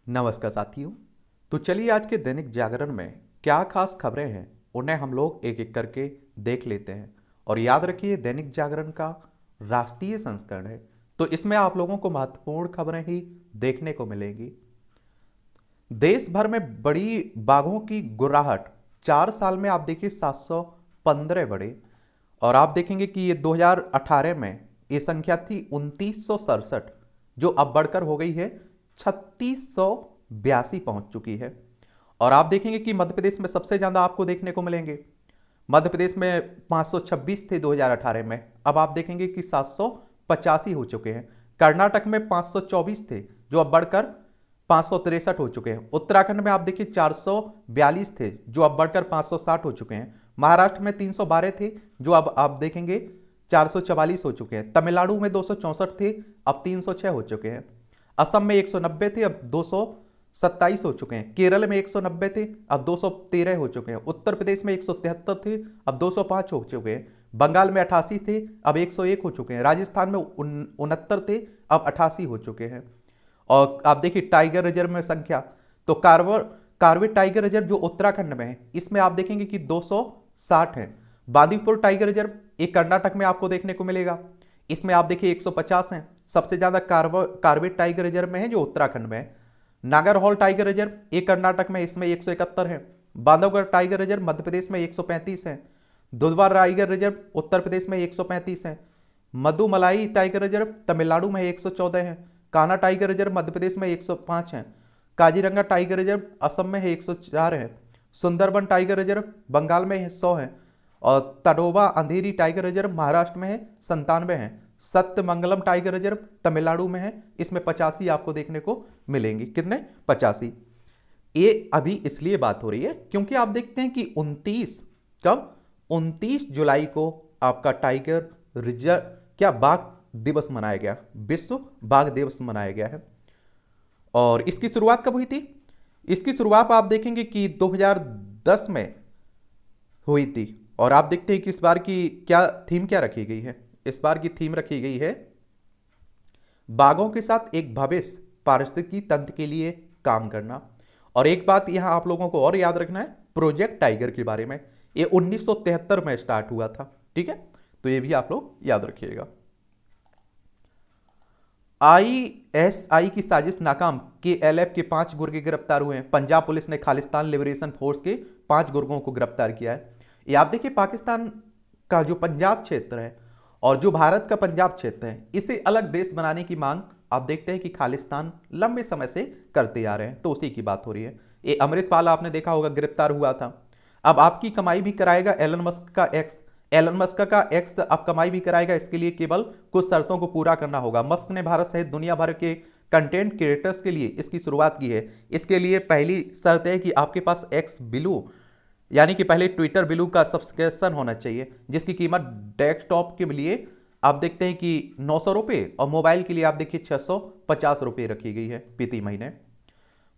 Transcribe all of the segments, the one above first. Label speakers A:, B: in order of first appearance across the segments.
A: नमस्कार साथियों। तो चलिए आज के दैनिक जागरण में क्या खास खबरें हैं उन्हें हम लोग एक एक करके देख लेते हैं। और याद रखिए दैनिक जागरण का राष्ट्रीय संस्करण है, तो इसमें आप लोगों को महत्वपूर्ण खबरें ही देखने को मिलेंगी। देश भर में बड़ी बाघों की गुर्राहट, 4 साल में आप देखिए 715 बढ़े। और आप देखेंगे कि ये 2018 में ये संख्या थी 2967, जो अब बढ़कर हो गई है 3682 पहुंच चुकी है। और आप देखेंगे कि मध्य प्रदेश में सबसे ज्यादा आपको देखने को मिलेंगे। मध्य प्रदेश में 526 थे 2018 में, अब आप देखेंगे कि 785 हो चुके हैं। कर्नाटक में 524 थे, जो अब बढ़कर 563 हो चुके हैं। उत्तराखंड में आप देखिए 442 थे, जो अब बढ़कर 560 हो चुके हैं। महाराष्ट्र में 312 थे, जो अब आप देखेंगे 444 हो चुके हैं। तमिलनाडु में 264 थे, अब 306 हो चुके हैं। असम में 190 थे, अब 227 हो चुके हैं। केरल में 190 थे, अब 213 हो चुके हैं। उत्तर प्रदेश में 173 थे, अब 205 हो चुके हैं। बंगाल में 88 थे, अब 101 हो चुके हैं। राजस्थान में 69 थे, अब 88 हो चुके हैं। और आप देखिए टाइगर रिजर्व में संख्या, तो कार्बेट टाइगर रिजर्व जो उत्तराखंड में है, इसमें आप देखेंगे कि 260 है। बांदीपुर टाइगर रिजर्व एक कर्नाटक में आपको देखने को मिलेगा, इसमें आप देखिए 150 हैं। सबसे ज्यादा कार्बेट टाइगर रिजर्व में है जो उत्तराखंड में है। नागरहोल टाइगर रिजर्व एक कर्नाटक में, इसमें 171 है। बांधवगढ़ टाइगर रिजर्व मध्य प्रदेश में 135 है। दुधवा टाइगर रिजर्व उत्तर प्रदेश में 135 है। मधुमलाई टाइगर रिजर्व तमिलनाडु में 114 है। कान्हा टाइगर रिजर्व मध्य प्रदेश में 105 है। काजीरंगा टाइगर रिजर्व असम में है 104 है। सुंदरबन टाइगर रिजर्व बंगाल में 100 है। और तडोबा अंधेरी टाइगर रिजर्व महाराष्ट्र में है 97 है। सत्यमंगलम टाइगर रिजर्व तमिलनाडु में है, इसमें 85 आपको देखने को मिलेंगे। कितने? 85। ये अभी इसलिए बात हो रही है क्योंकि आप देखते हैं कि 29 जुलाई को आपका टाइगर रिजर्व क्या बाघ दिवस मनाया गया, विश्व बाघ दिवस मनाया गया है। और इसकी शुरुआत कब हुई थी? इसकी शुरुआत आप देखेंगे कि 2010 में हुई थी। और आप देखते हैं कि इस बार की क्या थीम क्या रखी गई है। इस बार की थीम रखी गई है बाघों के साथ एक भविष्य पारिस्थितिकी तंत्र के लिए काम करना। और एक बात यहां आप लोगों को और याद रखना है प्रोजेक्ट टाइगर के बारे में, ये 1973 में स्टार्ट हुआ था। ठीक है, तो ये भी आप लोग याद रखिएगा। आईएसआई की साजिश नाकाम, केएलएफ के 5 गुर्गे गिरफ्तार हुए हैं। पंजाब पुलिस ने खालिस्तान लिबरेशन फोर्स के 5 गुर्गों को गिरफ्तार किया है। ये आप देखिए पाकिस्तान का जो पंजाब क्षेत्र है और जो भारत का पंजाब क्षेत्र है, इसे अलग देश बनाने की मांग आप देखते हैं कि खालिस्तान लंबे समय से करते आ रहे हैं, तो उसी की बात हो रही है। ये अमृतपाल आपने देखा होगा गिरफ्तार हुआ था। अब आपकी कमाई भी कराएगा एलन मस्क का एक्स अब कमाई भी कराएगा। इसके लिए केवल कुछ शर्तों को पूरा करना होगा। मस्क ने भारत सहित दुनिया भर के कंटेंट क्रिएटर्स के लिए इसकी शुरुआत की है। इसके लिए पहली शर्त है कि आपके पास एक्स बिलू यानी कि पहले ट्विटर ब्लू का सब्सक्रिप्शन होना चाहिए, जिसकी कीमत डेस्कटॉप के लिए आप देखते हैं कि 900 रुपये और मोबाइल के लिए आप देखिए 650 रुपये रखी गई है प्रति महीने।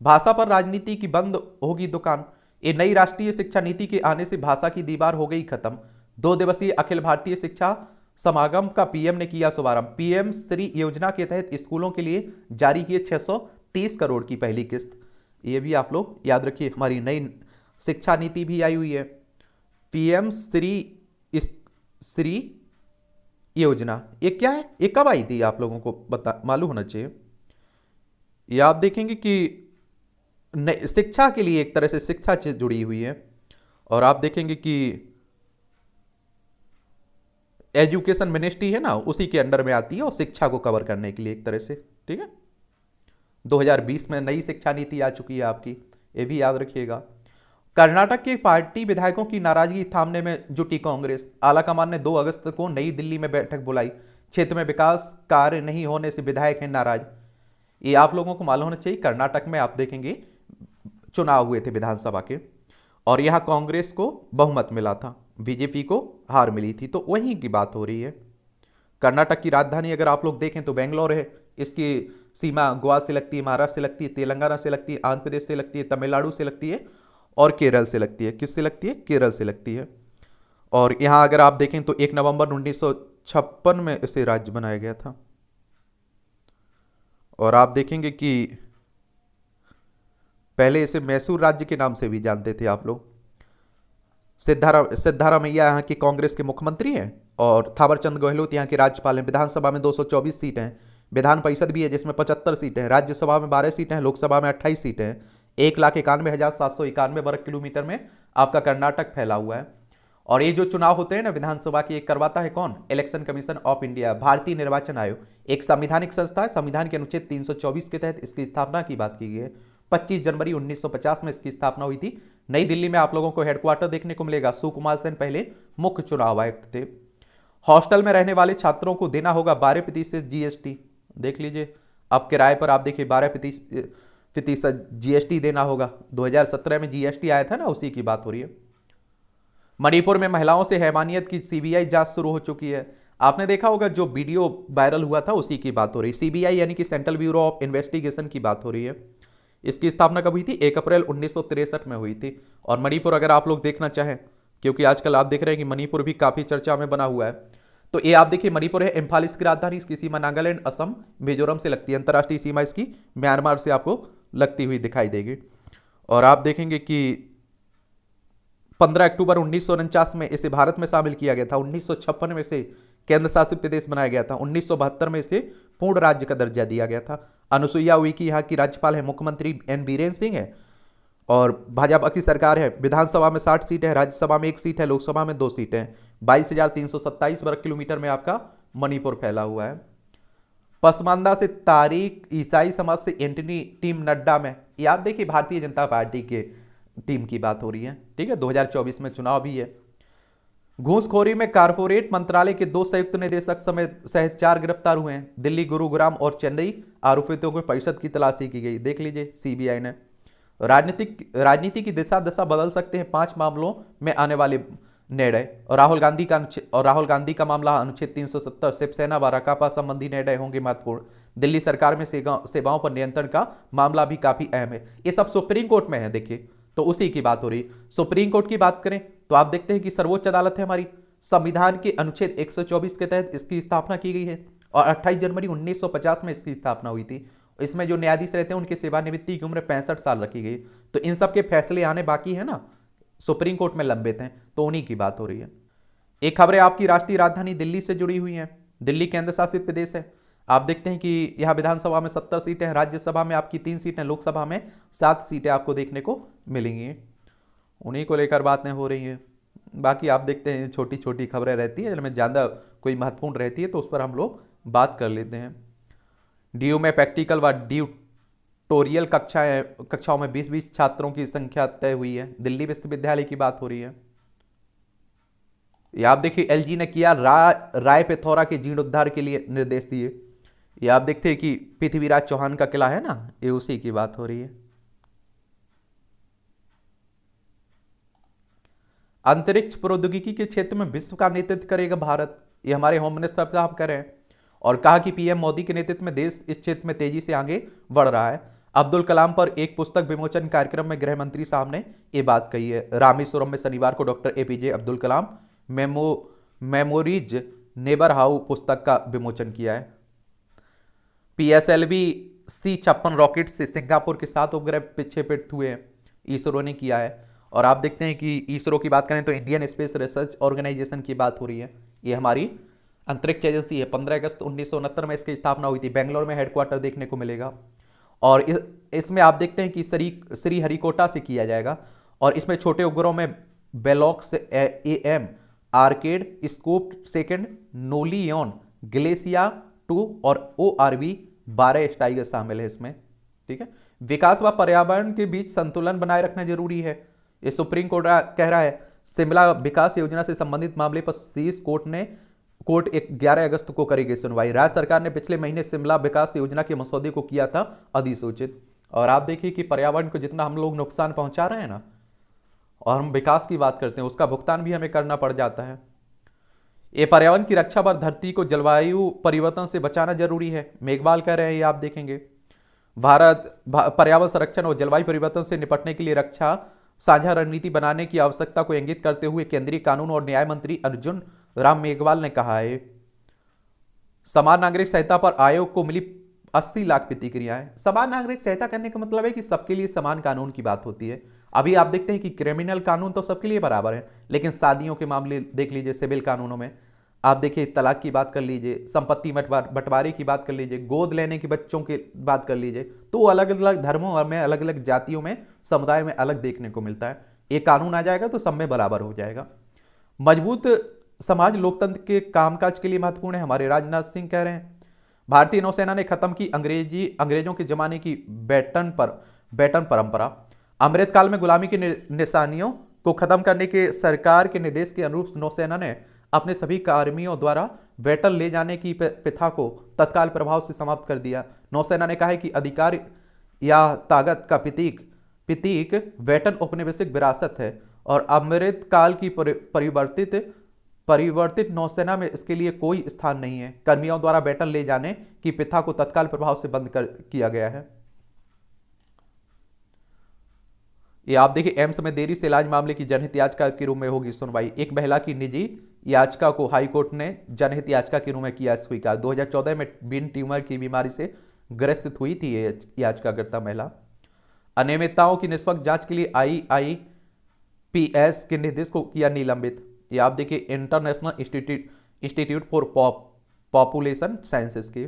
A: भाषा पर राजनीति की बंद होगी दुकान, ये नई राष्ट्रीय शिक्षा नीति के आने से भाषा की दीवार हो गई खत्म। 2 दिवसीय अखिल भारतीय शिक्षा समागम का पीएम ने किया शुभारंभ। पीएम श्री योजना के तहत स्कूलों के लिए जारी किए 630 करोड़ की पहली किस्त। ये भी आप लोग याद रखिए, हमारी नई शिक्षा नीति भी आई हुई है। पीएम श्री योजना ये क्या है, ये कब आई थी आप लोगों को मालूम होना चाहिए। ये आप देखेंगे कि शिक्षा के लिए एक तरह से शिक्षा से जुड़ी हुई है। और आप देखेंगे कि एजुकेशन मिनिस्ट्री है ना, उसी के अंडर में आती है और शिक्षा को कवर करने के लिए एक तरह से। ठीक है, 2020 में नई शिक्षा नीति आ चुकी है आपकी, ये भी याद रखिएगा। कर्नाटक के पार्टी विधायकों की नाराजगी थामने में जुटी कांग्रेस। आलाकमान ने 2 अगस्त को नई दिल्ली में बैठक बुलाई। क्षेत्र में विकास कार्य नहीं होने से विधायक हैं नाराज। ये आप लोगों को मालूम होना चाहिए, कर्नाटक में आप देखेंगे चुनाव हुए थे विधानसभा के, और यहां कांग्रेस को बहुमत मिला था, बीजेपी को हार मिली थी, तो वहीं की बात हो रही है। कर्नाटक की राजधानी अगर आप लोग देखें तो बेंगलोर है। इसकी सीमा गोवा से लगती है, महाराष्ट्र से लगती है, तेलंगाना से लगती है, आंध्र प्रदेश से लगती है, तमिलनाडु से लगती है और केरल से लगती है। किससे लगती है? केरल से लगती है। और यहां अगर आप देखें तो 1 नवंबर 1956 में इसे राज्य बनाया गया था। और आप देखेंगे कि पहले इसे मैसूर राज्य के नाम से भी जानते थे आप लोग। सिद्धारामैया यहाँ की कांग्रेस के मुख्यमंत्री हैं और थावरचंद गहलोत यहाँ के राज्यपाल हैं। विधानसभा में 224 सीटें हैं, विधान परिषद भी है जिसमें 75 सीटें हैं, राज्यसभा में 12 सीटें हैं, लोकसभा में 28 सीटें हैं। 1,91,791 वर्ग किलोमीटर में आपका कर्नाटक फैला हुआ है। और ये जो चुनाव होते हैं ना विधानसभा की, एक करवाता है कौन? इलेक्शन कमीशन ऑफ इंडिया, भारतीय निर्वाचन आयोग, एक संवैधानिक संस्था है। संविधान के अनुच्छेद 324 के तहत इसकी स्थापना की बात की गई है। 25 जनवरी 1950 में इसकी स्थापना हुई थी। नई दिल्ली में आप लोगों को हेडक्वार्टर देखने को मिलेगा। सुकुमार सेन पहले मुख्य चुनाव आयुक्त थे। हॉस्टल में रहने वाले छात्रों को देना होगा 12% जीएसटी। देख लीजिए, अब किराए पर आप देखिए 12% जीएसटी देना होगा। 2017 में जीएसटी आया था ना, उसी की बात हो रही है। मणिपुर में महिलाओं से हैवानियत की सीबीआई जांच शुरू हो चुकी है। आपने देखा होगा जो वीडियो वायरल हुआ था उसी की बात हो रही है। सीबीआई यानी कि सेंट्रल ब्यूरो ऑफ इन्वेस्टिगेशन की बात हो रही है। इसकी स्थापना कब हुई थी? 1 अप्रैल 1963 में हुई थी। और मणिपुर अगर आप लोग देखना चाहें, क्योंकि आजकल आप देख रहे हैं कि मणिपुर भी काफी चर्चा में बना हुआ है, तो ये आप देखिए मणिपुर है, इम्फाल इसकी राजधानी, इसकी सीमा नागालैंड, असम, मिजोरम से लगती है। अंतर्राष्ट्रीय सीमा इसकी म्यांमार से आपको लगती हुई दिखाई देगी। और आप देखेंगे कि 15 अक्टूबर 1949 में इसे भारत में शामिल किया गया था। 1956 में इसे केंद्र शासित प्रदेश बनाया गया था। 1972 में इसे पूर्ण राज्य का दर्जा दिया गया था। अनुसुईया उइके यहाँ की राज्यपाल है। मुख्यमंत्री एन बीरेन सिंह है और भाजपा की सरकार है। विधानसभा में 60 सीट है, राज्यसभा में 1 सीट है, लोकसभा में 2 सीटें हैं। 22,327 वर्ग किलोमीटर में आपका मणिपुर फैला हुआ है। पसमानदा से तारिक, ईसाई समाज से एंटनी, टीम नड्डा में, ये आप देखिए भारतीय जनता पार्टी के टीम की बात हो रही है। ठीक है, 2024 में चुनाव भी है। घूसखोरी में कारपोरेट मंत्रालय के 2 संयुक्त निदेशक सहित 4 गिरफ्तार हुए हैं। दिल्ली, गुरुग्राम और चेन्नई आरोपितों को परिषद की तलाशी की गई। देख लीजिए सीबीआई ने। राजनीति की दिशा दशा बदल सकते हैं 5 मामलों में आने वाले निर्णय। और राहुल गांधी का मामला अनुच्छेद 370 शिवसेना व राकांपा संबंधी निर्णय होंगे महत्वपूर्ण। दिल्ली सरकार में सेवाओं पर नियंत्रण का मामला भी काफी अहम है। ये सब सुप्रीम कोर्ट में है, देखिए, तो उसी की बात हो रही। सुप्रीम कोर्ट की बात करें तो आप देखते हैं कि सर्वोच्च अदालत है हमारी। संविधान के अनुच्छेद 124 के तहत इसकी स्थापना की गई है और 28 जनवरी 1950 में इसकी स्थापना हुई थी। इसमें जो न्यायाधीश रहते हैं उनकी सेवानिवृत्ति की उम्र 65 साल रखी गई। तो इन सब के फैसले आने बाकी है ना, सुप्रीम कोर्ट में लंबित हैं, तो उन्हीं की बात हो रही है। एक खबरें आपकी राष्ट्रीय राजधानी दिल्ली से जुड़ी हुई हैं। दिल्ली केंद्र शासित प्रदेश है। आप देखते हैं कि यहाँ विधानसभा में 70 सीटें हैं, राज्यसभा में आपकी 3 सीटें, लोकसभा में 7 सीटें आपको देखने को मिलेंगी। उन्हीं को लेकर बातें हो रही हैं। बाकी आप देखते हैं छोटी छोटी खबरें रहती है, जिनमें ज़्यादा कोई महत्वपूर्ण रहती है तो उस पर हम लोग बात कर लेते हैं। डीयू में प्रैक्टिकल व ट्यूटोरियल कक्षाओं में 20-20 छात्रों की संख्या तय हुई है। दिल्ली विश्वविद्यालय की बात हो रही है। ये आप देखिए एलजी ने किया राय पिथौरा के जीर्णोद्धार के लिए निर्देश दिए। ये आप देखते हैं कि पृथ्वीराज चौहान का किला है ना, ये उसी की बात हो रही है। अंतरिक्ष प्रौद्योगिकी के क्षेत्र में विश्व का नेतृत्व करेगा भारत, ये हमारे होम मिनिस्टर साहब कह रहे हैं। और कहा कि पीएम मोदी के नेतृत्व में देश इस क्षेत्र में तेजी से आगे बढ़ रहा है। अब्दुल कलाम पर एक पुस्तक विमोचन कार्यक्रम में गृह मंत्री साहब ने ये बात कही है। रामेश्वरम में शनिवार को doctor APJ Abdul Kalam memories neighbour how पुस्तक का विमोचन किया है। पीएसएलवी C-56 रॉकेट से सिंगापुर के 7 उपग्रह विक्षेपित हुए हैं, इसरो ने किया है। और आप देखते हैं कि इसरो की बात करें तो इंडियन स्पेस रिसर्च ऑर्गेनाइजेशन की बात हो रही है। ये हमारी अंतरिक्ष एजेंसी है। 15 अगस्त 1969 में इसकी स्थापना हुई थी। बेंगलोर में हेडक्वार्टर देखने को मिलेगा। और इसमें आप देखते हैं कि श्रीहरिकोटा से किया जाएगा। और इसमें छोटे उपग्रहों में बेलॉक्स AM, आर्केड, स्कोप सेकंड, नोलियन, ग्लेसिया 2 और ORB 12 स्टाइगर शामिल है इसमें। ठीक है, विकास व पर्यावरण के बीच संतुलन बनाए रखना जरूरी है, ये सुप्रीम कोर्ट कह रहा है। शिमला विकास योजना से संबंधित मामले पर शीर्ष कोर्ट 11 अगस्त को करेगी सुनवाई। राज्य सरकार ने पिछले महीने शिमला विकास योजना के मसौदे को किया था अधिसूचित। और आप देखिए कि पर्यावरण को जितना हम लोग नुकसान पहुंचा रहे हैं ना, और हम विकास की बात करते हैं, उसका भुगतान भी हमें करना पड़ जाता है। ये पर्यावरण की रक्षा पर धरती को जलवायु परिवर्तन से बचाना जरूरी है, मेघवाल कह रहे हैं। ये आप देखेंगे भारत पर्यावरण संरक्षण और जलवायु परिवर्तन से निपटने के लिए रक्षा साझा रणनीति बनाने की आवश्यकता को इंगित करते हुए केंद्रीय कानून और न्याय मंत्री अर्जुन राम मेघवाल ने कहा है। समान नागरिक संहिता पर आयोग को मिली 80 लाख प्रतिक्रियाएं। समान नागरिक संहिता करने का मतलब है कि सबके लिए समान कानून की बात होती है। अभी आप देखते हैं कि क्रिमिनल कानून तो सबके लिए बराबर है, लेकिन शादियों के मामले देख लीजिए, सिविल कानूनों में आप देखिए, तलाक की बात कर लीजिए, संपत्ति बंटवारे की बात कर लीजिए, गोद लेने के बच्चों की बात कर लीजिए, तो वो अलग अलग धर्मों में, अलग अलग जातियों में, समुदाय में अलग देखने को मिलता है। एक कानून आ जाएगा तो सब में बराबर हो जाएगा। मजबूत समाज लोकतंत्र के कामकाज के लिए महत्वपूर्ण है, हमारे राजनाथ सिंह कह रहे हैं। भारतीय नौसेना ने खत्म की अंग्रेजों के जमाने की बैटन परंपरा। अमृतकाल में गुलामी की निशानियों को खत्म करने के सरकार के निर्देश के अनुरूप नौसेना ने अपने सभी कर्मियों द्वारा वेतन ले जाने की प्रथा को तत्काल प्रभाव से समाप्त कर दिया। नौसेना ने कहा है कि अधिकार या ताकत का प्रतीक वेतन औपनिवेशिक विरासत है और अमृतकाल की परिवर्तित नौसेना में इसके लिए कोई स्थान नहीं है। कर्मियों द्वारा वेतन ले जाने की प्रथा को तत्काल प्रभाव से बंद किया गया है। ये आप देखिए, एम्स में देरी से इलाज मामले की जनहित याचिका के रूप में होगी सुनवाई। एक महिला की निजी याचिका को हाईकोर्ट ने जनहित याचिका के रूप में किया स्वीकार। 2014 में ब्रेन ट्यूमर की बीमारी से ग्रसित हुई थी ये याचिकाकर्ता महिला। अनियमितताओं की निष्पक्ष जांच के लिए IIPS के निर्देश को किया निलंबित। ये आप देखिए, international institute for population sciences के।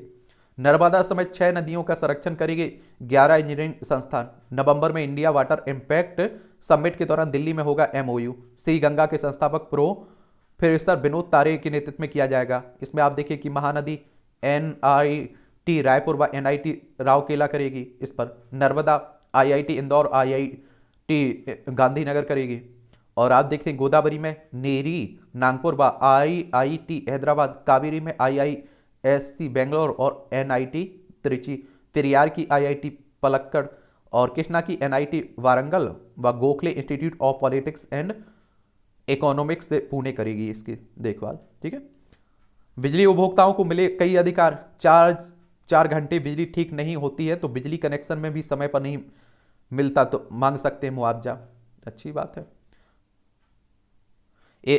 A: नर्मदा समेत 6 नदियों का संरक्षण करेगी 11 इंजीनियरिंग संस्थान। नवंबर में इंडिया वाटर इम्पैक्ट समिट के दौरान दिल्ली में होगा MOU। श्री गंगा के संस्थापक प्रोफेसर विनोद तारे के नेतृत्व में किया जाएगा। इसमें आप देखिए कि महानदी NIT रायपुर व NIT राउरकेला करेगी। इस पर नर्मदा IIT इंदौर, IIT गांधीनगर करेगी। और आप देखते हैं गोदावरी में नेरी नागपुर व IIT हैदराबाद, कावेरी में IISc बेंगलोर और NIT त्रिची, पेरियार की IIT पलक्कड़ और कृष्णा की NIT वारंगल व Gokhale institute of politics and economics से पुणे करेगी इसकी देखभाल। ठीक है। बिजली उपभोक्ताओं को मिले कई अधिकार। 4 घंटे बिजली ठीक नहीं होती है तो बिजली कनेक्शन में भी समय पर नहीं मिलता तो मांग सकते हैं मुआवजा। अच्छी बात है।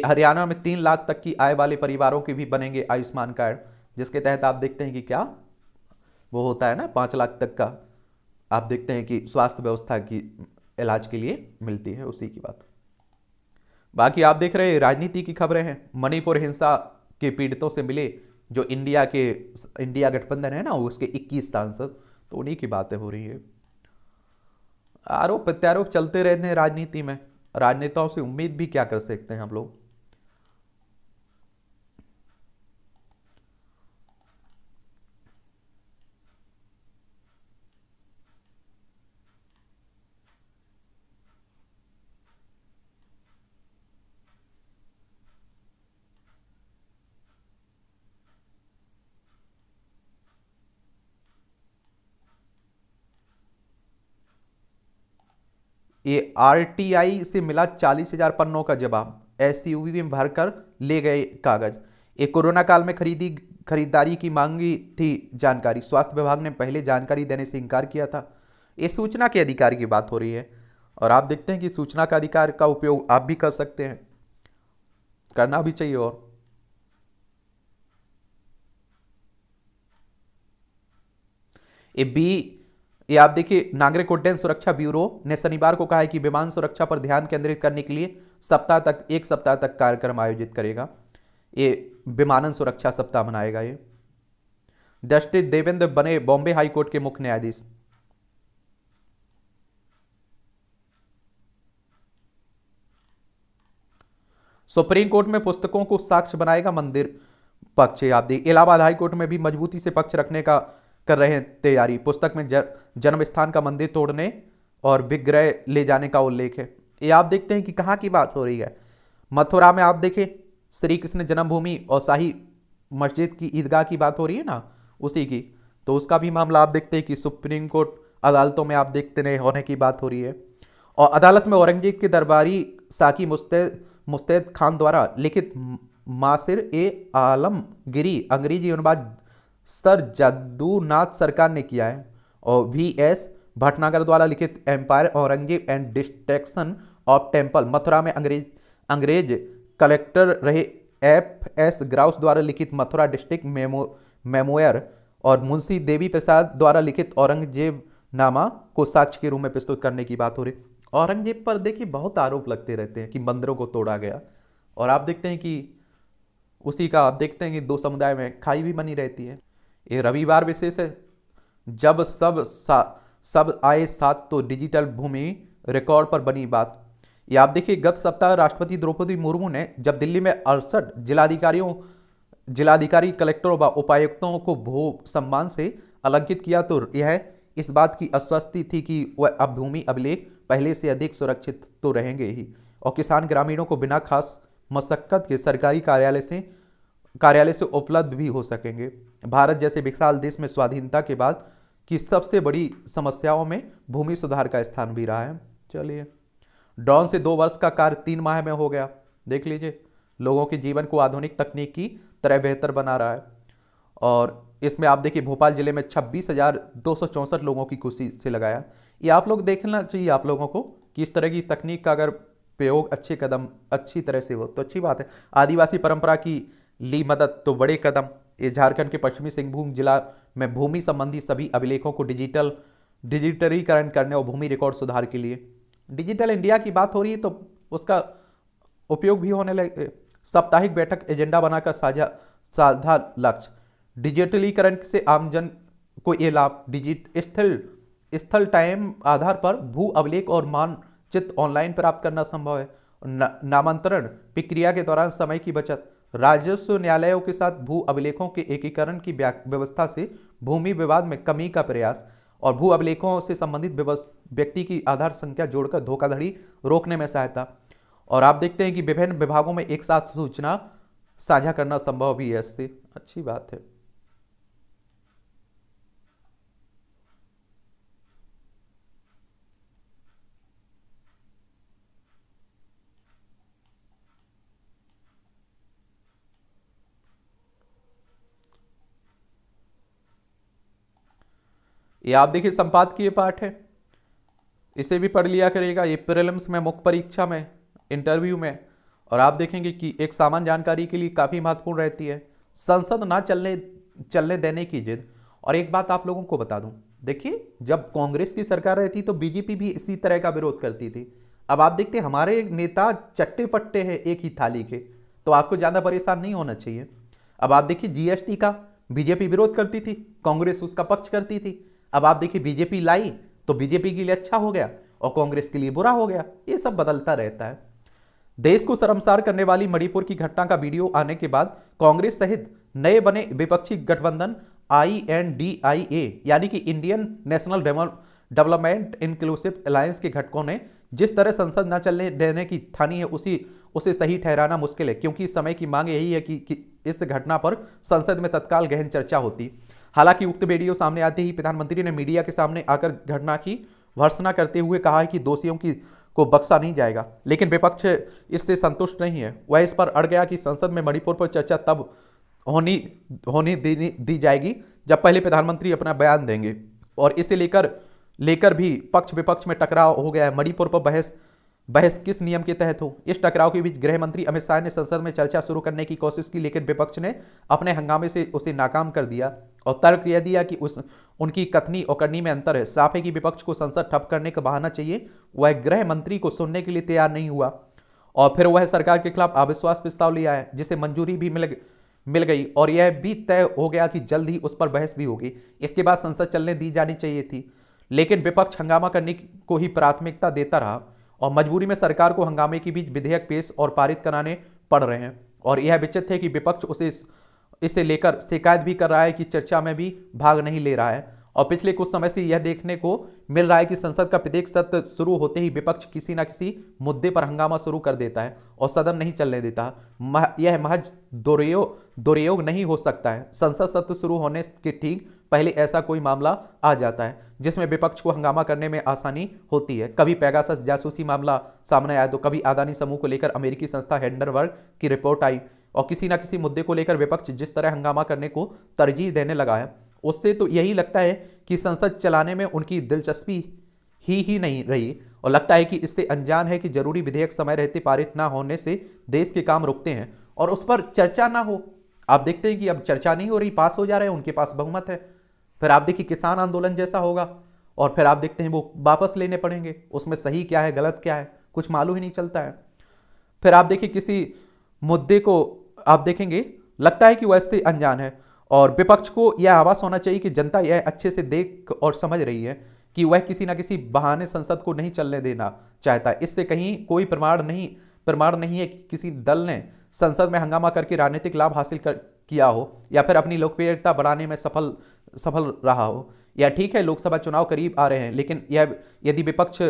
A: हरियाणा में 3 लाख तक की आय वाले परिवारों के भी बनेंगे आयुष्मान कार्ड, जिसके तहत आप देखते हैं कि क्या वो होता है ना, 5 लाख तक का आप देखते हैं कि स्वास्थ्य व्यवस्था की इलाज के लिए मिलती है, उसी की बात। बाकी आप देख रहे हैं राजनीति की खबरें हैं। मणिपुर हिंसा के पीड़ितों से मिले जो इंडिया गठबंधन है ना, उसके 21 सांसद, तो उन्हीं की बातें हो रही है। आरोप प्रत्यारोप चलते रहते हैं राजनीति में, राजनेताओं से उम्मीद भी क्या कर सकते हैं हम लोग। ये RTI से मिला 40,000 पन्नों का जवाब, SUV में भरकर ले गए कागज। ये कोरोना काल में खरीदारी की मांगी थी जानकारी। स्वास्थ्य विभाग ने पहले जानकारी देने से इनकार किया था। ये सूचना के अधिकार की बात हो रही है और आप देखते हैं कि सूचना का अधिकार का उपयोग आप भी कर सकते हैं, करना भी चाहिए। और ये आप देखिए, नागरिक उड्डयन सुरक्षा ब्यूरो ने शनिवार को कहा है कि विमान सुरक्षा पर ध्यान केंद्रित करने के लिए एक सप्ताह तक कार्यक्रम आयोजित करेगा। ये विमानन सुरक्षा सप्ताह मनाएगा। ये जस्टिस देवेंद्र बने बॉम्बे हाई कोर्ट के मुख्य न्यायाधीश। सुप्रीम कोर्ट में पुस्तकों को साक्ष्य बनाएगा मंदिर पक्ष। आप देखिए, इलाहाबाद हाई कोर्ट में भी मजबूती से पक्ष रखने का कर रहे हैं तैयारी। पुस्तक में जन्म स्थान का मंदिर तोड़ने और विग्रह ले जाने का उल्लेख है। ये आप देखते हैं कि कहाँ की बात हो रही है। मथुरा में आप देखें, श्री कृष्ण जन्मभूमि और शाही मस्जिद की ईदगाह की बात हो रही है ना, उसी की, तो उसका भी मामला आप देखते हैं कि सुप्रीम कोर्ट अदालतों में आप देखते रहे होने की बात हो रही है। और अदालत में औरंगजेब के दरबारी साकी मुस्तैद खान द्वारा लिखित मासिर ए आलमगिरी अंग्रेजी अनुवाद सर जद्दूनाथ सरकार ने किया है। और VS भटनागर द्वारा लिखित empire Aurangzeb and destruction of temple Mathura में अंग्रेज कलेक्टर रहे FS ग्राउस द्वारा लिखित मथुरा डिस्ट्रिक्ट मेमोयर और मुंशी देवी प्रसाद द्वारा लिखित औरंगजेब नामा को साक्ष्य के रूप में प्रस्तुत करने की बात हो रही। औरंगजेब पर देखिए बहुत आरोप लगते रहते हैं कि मंदिरों को तोड़ा गया, और आप देखते हैं कि उसी का आप देखते हैं कि दो समुदाय में खाई भी बनी रहती है। ये रविवार विशेष है, जब सब आए साथ तो डिजिटल भूमि रिकॉर्ड पर बनी बात। ये आप देखिए गत सप्ताह राष्ट्रपति द्रौपदी मुर्मू ने जब दिल्ली में 68 जिलाधिकारी, कलेक्टरों व उपायुक्तों को भू सम्मान से अलंकित किया, तो यह इस बात की आश्वस्ति थी कि वह अब भूमि अभिलेख पहले से अधिक सुरक्षित तो रहेंगे ही, और किसान ग्रामीणों को बिना खास मशक्कत के सरकारी कार्यालय से उपलब्ध भी हो सकेंगे। भारत जैसे विशाल देश में स्वाधीनता के बाद की सबसे बड़ी समस्याओं में भूमि सुधार का स्थान भी रहा है। चलिए, ड्रोन से 2 वर्ष का कार्य 3 माह में हो गया। देख लीजिए, लोगों के जीवन को आधुनिक तकनीक की तरह बेहतर बना रहा है। और इसमें आप देखिए भोपाल जिले में 26,264 लोगों की खुशी से लगाया। ये आप लोग देखना चाहिए आप लोगों को कि इस तरह की तकनीक का अगर प्रयोग अच्छी तरह से हो तो अच्छी बात है। आदिवासी परंपरा की ली मदद तो बड़े कदम। ये झारखंड के पश्चिमी सिंहभूम जिला में भूमि संबंधी सभी अभिलेखों को डिजिटलीकरण करने और भूमि रिकॉर्ड सुधार के लिए डिजिटल इंडिया की बात हो रही है, तो उसका उपयोग भी होने लगे। साप्ताहिक बैठक एजेंडा बनाकर साझा लक्ष्य। डिजिटलीकरण से आमजन को ये लाभ। स्थल टाइम आधार पर भू अभिलेख और मानचित्र ऑनलाइन प्राप्त करना संभव है। नामांतरण प्रक्रिया के दौरान समय की बचत। राजस्व न्यायालयों के साथ भू अभिलेखों के एकीकरण की व्यवस्था से भूमि विवाद में कमी का प्रयास, और भू अभिलेखों से संबंधित व्यक्ति की आधार संख्या जोड़कर धोखाधड़ी रोकने में सहायता। और आप देखते हैं कि विभिन्न विभागों में एक साथ सूचना साझा करना संभव भी है। इससे अच्छी बात है। ये आप देखिए संपादकीय पाठ है, इसे भी पढ़ लिया करेगा। ये प्रीलिम्स में, मुख्य परीक्षा में, इंटरव्यू में, और आप देखेंगे कि एक सामान्य जानकारी के लिए काफ़ी महत्वपूर्ण रहती है। संसद ना चलने देने की जिद। और एक बात आप लोगों को बता दूं, देखिए जब कांग्रेस की सरकार रहती तो बीजेपी भी इसी तरह का विरोध करती थी। अब आप देखते हमारे नेता चट्टे फट्टे हैं एक ही थाली के, तो आपको ज़्यादा परेशान नहीं होना चाहिए। अब आप देखिए जीएसटी का बीजेपी विरोध करती थी, कांग्रेस उसका पक्ष करती थी। अब आप देखिए बीजेपी लाई तो बीजेपी के लिए अच्छा हो गया और कांग्रेस के लिए बुरा हो गया। ये सब बदलता रहता है। देश को शर्मसार करने वाली मणिपुर की घटना का वीडियो आने के बाद कांग्रेस सहित नए बने विपक्षी गठबंधन INDIA यानी कि Indian national development inclusive alliance के घटकों ने जिस तरह संसद न चलने देने की ठानी है उसे सही ठहराना मुश्किल है, क्योंकि समय की मांग यही है कि इस घटना पर संसद में तत्काल गहन चर्चा होती। हालांकि उक्त वीडियो सामने आते ही प्रधानमंत्री ने मीडिया के सामने आकर घटना की भर्त्सना करते हुए कहा है कि दोषियों को बख्शा नहीं जाएगा, लेकिन विपक्ष इससे संतुष्ट नहीं है। वह इस पर अड़ गया कि संसद में मणिपुर पर चर्चा तब होनी दी जाएगी जब पहले प्रधानमंत्री अपना बयान देंगे, और इसे लेकर भी पक्ष विपक्ष में टकराव हो गया है। मणिपुर पर बहस किस नियम के तहत हो। इस टकराव के बीच गृह मंत्री अमित शाह ने संसद में चर्चा शुरू करने की कोशिश की, लेकिन विपक्ष ने अपने हंगामे से उसे नाकाम कर दिया और तर्क यह दिया कि उनकी कथनी और करनी में अंतर है। साफ है कि विपक्ष को संसद ठप करने का बहाना चाहिए। वह गृह मंत्री को सुनने के लिए तैयार नहीं हुआ और फिर वह सरकार के खिलाफ अविश्वास प्रस्ताव ले आया, जिसे मंजूरी भी मिल गई और यह भी तय हो गया कि जल्द ही उस पर बहस भी होगी। इसके बाद संसद चलने दी जानी चाहिए थी, लेकिन विपक्ष हंगामा करने को ही प्राथमिकता देता रहा और मजबूरी में सरकार को हंगामे के बीच विधेयक पेश और पारित कराने पड़ रहे हैं। और यह विचित्र है कि विपक्ष इसे लेकर शिकायत भी कर रहा है कि चर्चा में भी भाग नहीं ले रहा है। और पिछले कुछ समय से यह देखने को मिल रहा है कि संसद का प्रत्येक सत्र शुरू होते ही विपक्ष किसी न किसी मुद्दे पर हंगामा शुरू कर देता है और सदन नहीं चलने देता। यह महज दुरुपयोग नहीं हो सकता है। संसद सत्र शुरू होने के ठीक पहले ऐसा कोई मामला आ जाता है जिसमें विपक्ष को हंगामा करने में आसानी होती है। कभी पेगासस जासूसी मामला सामने आया तो कभी अदानी समूह को लेकर अमेरिकी संस्था हिंडनबर्ग की रिपोर्ट आई, और किसी न किसी मुद्दे को लेकर विपक्ष जिस तरह हंगामा करने को तरजीह देने लगा है, उससे तो यही लगता है कि संसद चलाने में उनकी दिलचस्पी ही नहीं रही, और लगता है कि इससे अनजान है कि जरूरी विधेयक समय रहते पारित ना होने से देश के काम रुकते हैं और उस पर चर्चा ना हो। आप देखते हैं कि अब चर्चा नहीं हो रही, पास हो जा रहे हैं, उनके पास बहुमत है। फिर आप देखिए किसान आंदोलन जैसा होगा, और फिर आप देखते हैं वो वापस लेने पड़ेंगे, उसमें सही क्या है गलत क्या है कुछ मालूम ही नहीं चलता है। फिर आप देखिए किसी मुद्दे को आप देखेंगे लगता है कि वो ऐसे अनजान है, और विपक्ष को यह आभास होना चाहिए कि जनता यह अच्छे से देख और समझ रही है कि वह किसी ना किसी बहाने संसद को नहीं चलने देना चाहता है। इससे कहीं कोई प्रमाण नहीं है कि किसी दल ने संसद में हंगामा करके राजनीतिक लाभ हासिल किया हो या फिर अपनी लोकप्रियता बढ़ाने में सफल सफल रहा हो। या ठीक है लोकसभा चुनाव करीब आ रहे हैं, लेकिन यह यदि विपक्ष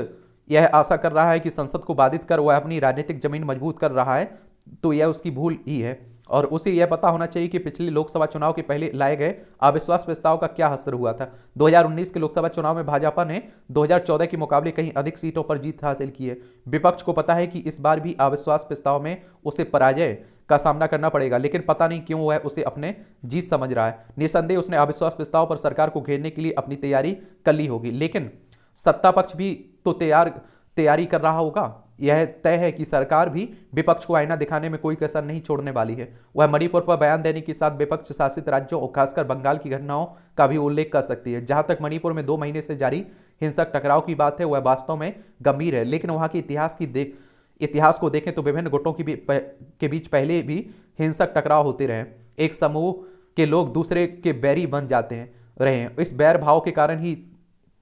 A: यह आशा कर रहा है कि संसद को बाधित कर वह अपनी राजनीतिक जमीन मजबूत कर रहा है, तो यह उसकी भूल ही है। और उसे यह पता होना चाहिए कि पिछले लोकसभा चुनाव के पहले लाए गए अविश्वास प्रस्ताव का क्या असर हुआ था। 2019 के लोकसभा चुनाव में भाजपा ने 2014 के मुकाबले कहीं अधिक सीटों पर जीत हासिल की है। विपक्ष को पता है कि इस बार भी अविश्वास प्रस्ताव में उसे पराजय का सामना करना पड़ेगा, लेकिन पता नहीं क्यों वह उसे अपने जीत समझ रहा है। निस्संदेह उसने अविश्वास प्रस्ताव पर सरकार को घेरने के लिए अपनी तैयारी कर ली होगी, लेकिन सत्ता पक्ष भी तो तैयारी कर रहा होगा। यह तय है कि सरकार भी विपक्ष को आईना दिखाने में कोई कसर नहीं छोड़ने वाली है। वह मणिपुर पर बयान देने के साथ विपक्ष शासित राज्यों और खासकर बंगाल की घटनाओं का भी उल्लेख कर सकती है। जहां तक मणिपुर में 2 महीने से जारी हिंसक टकराव की बात है, वह वास्तव में गंभीर है, लेकिन वहां के इतिहास को देखें तो विभिन्न गुटों के बीच पहले भी हिंसक टकराव होते रहे। एक समूह के लोग दूसरे के बैरी बन जाते रहे हैं। इस बैर भाव के कारण ही